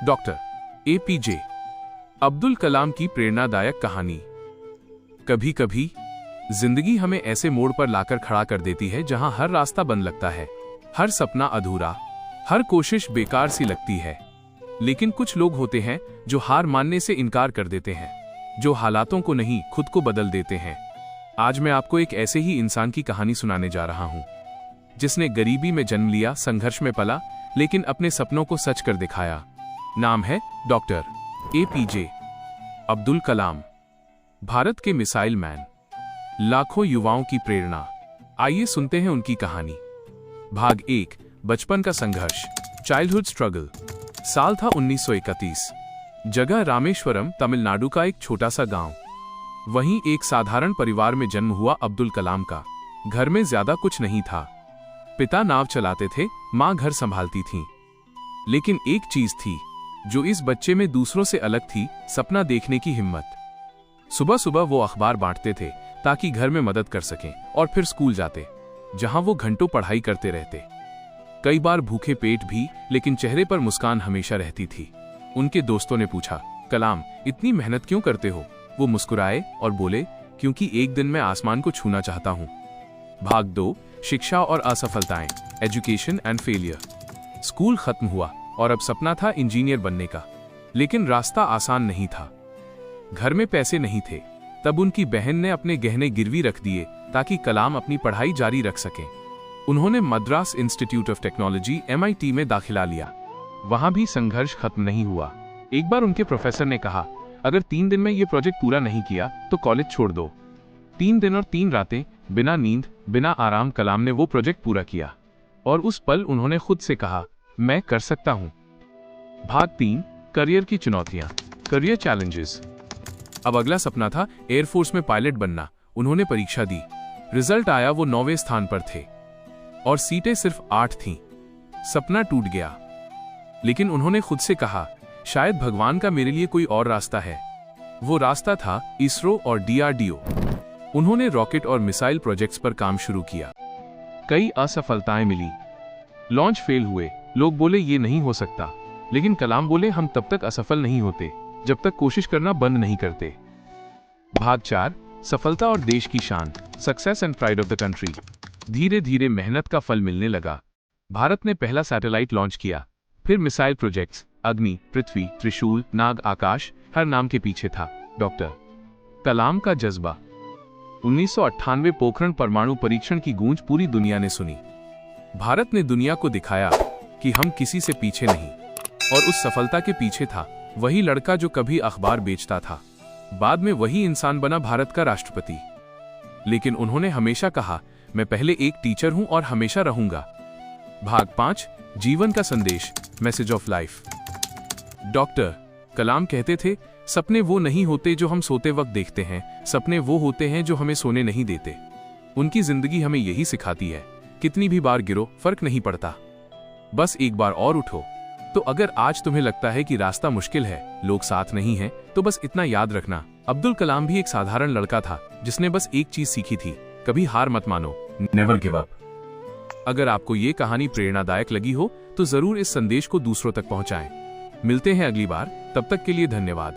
Doctor APJ Abdul Kalam की प्रेरणादायक कहानी। कभी कभी जिंदगी हमें ऐसे मोड़ पर लाकर खड़ा कर देती है जहां हर रास्ता बंद लगता है, हर सपना अधूरा, हर कोशिश बेकार सी लगती है। लेकिन कुछ लोग होते हैं जो हार मानने से इनकार कर देते हैं, जो हालातों को नहीं खुद को बदल देते हैं। आज मैं आपको एक ऐसे ही इंसान की कहानी सुनाने जा रहा हूं, जिसने गरीबी में जन्म लिया, संघर्ष में पला, लेकिन अपने सपनों को सच कर दिखाया। नाम है डॉक्टर एपीजे अब्दुल कलाम, भारत के मिसाइल मैन, लाखों युवाओं की प्रेरणा। आइए सुनते हैं उनकी कहानी। भाग 1, बचपन का संघर्ष, चाइल्डहुड स्ट्रगल। साल था 1931। जगह रामेश्वरम, तमिलनाडु का एक छोटा सा गांव। वहीं एक साधारण परिवार में जन्म हुआ अब्दुल कलाम का। घर में ज्यादा कुछ नहीं था। पिता नाव चलाते थे, मां घर संभालती थीं। लेकिन एक चीज थी जो इस बच्चे में दूसरों से अलग थी, सपना देखने की हिम्मत। सुबह सुबह वो अखबार बांटते थे ताकि घर में मदद कर सकें, और फिर स्कूल जाते, जहां वो घंटों पढ़ाई करते रहते। कई बार भूखे पेट भी, लेकिन चेहरे पर मुस्कान हमेशा रहती थी। उनके दोस्तों ने पूछा, कलाम इतनी मेहनत क्यों करते हो? वो मुस्कुराए और बोले, क्योंकि एक दिन मैं आसमान को छूना चाहता हूं। भाग 2, शिक्षा और असफलताएं, एजुकेशन एंड फेलियर। स्कूल खत्म हुआ और अब सपना था इंजीनियर बनने का, लेकिन रास्ता आसान नहीं था। घर में पैसे नहीं थे। तब उनकी बहन ने अपने गहने गिरवी रख दिए ताकि कलाम अपनी पढ़ाई जारी रख सकें। उन्होंने Madras institute of technology MIT में दाखिला लिया। वहां भी संघर्ष खत्म नहीं हुआ। एक बार उनके प्रोफेसर ने कहा, अगर 3 दिन में ये प्रोजेक्ट पूरा नहीं किया तो कॉलेज छोड़ दो। 3 दिन और 3 रातें बिना नींद, बिना आराम कलाम ने वो प्रोजेक्ट पूरा किया, और उस पल उन्होंने खुद से कहा, मैं कर सकता हूं। भाग 3, करियर की चुनौतियां, करियर चैलेंजेस। अब अगला सपना था एयरफोर्स में पायलट बनना। उन्होंने परीक्षा दी। रिजल्ट आया, वो 9वें स्थान पर थे और सीटें सिर्फ 8 थीं। सपना टूट गया, लेकिन उन्होंने खुद से कहा, शायद भगवान का मेरे लिए कोई और रास्ता है। वो रास्ता था इसरो और DRDO। उन्होंने रॉकेट और मिसाइल प्रोजेक्ट्स पर काम शुरू किया। कई असफलताएं मिली, लॉन्च फेल हुए, लोग बोले ये नहीं हो सकता, लेकिन कलाम बोले, हम तब तक असफल नहीं होते जब तक कोशिश करना बंद नहीं करते। भाग 4, सफलता और देश की शान, success and pride of the country. धीरे धीरे मेहनत का फल मिलने लगा। भारत ने पहला सैटेलाइट लॉन्च किया, फिर मिसाइल प्रोजेक्ट्स, अग्नि, पृथ्वी, त्रिशूल, नाग, आकाश, हर नाम के पीछे था डॉक्टर कलाम का जज्बा। 1998 पोखरण परमाणु परीक्षण की गूंज पूरी दुनिया ने सुनी। भारत ने दुनिया को दिखाया कि हम किसी से पीछे नहीं, और उस सफलता के पीछे था वही लड़का जो कभी अखबार बेचता था। बाद में वही इंसान बना भारत का राष्ट्रपति। लेकिन उन्होंने हमेशा कहा, मैं पहले एक टीचर हूं और हमेशा रहूंगा। भाग 5, जीवन का संदेश, मैसेज ऑफ लाइफ। डॉक्टर कलाम कहते थे, सपने वो नहीं होते जो हम सोते वक्त देखते हैं, सपने वो होते हैं जो हमें सोने नहीं देते। उनकी जिंदगी हमें यही सिखाती है, कितनी भी बार गिरो फर्क नहीं पड़ता, बस एक बार और उठो। तो अगर आज तुम्हें लगता है कि रास्ता मुश्किल है, लोग साथ नहीं हैं, तो बस इतना याद रखना, अब्दुल कलाम भी एक साधारण लड़का था जिसने बस एक चीज सीखी थी, कभी हार मत मानो, नेवर गिव अप। अगर आपको ये कहानी प्रेरणादायक लगी हो तो जरूर इस संदेश को दूसरों तक पहुंचाएं। मिलते हैं अगली बार, तब तक के लिए धन्यवाद।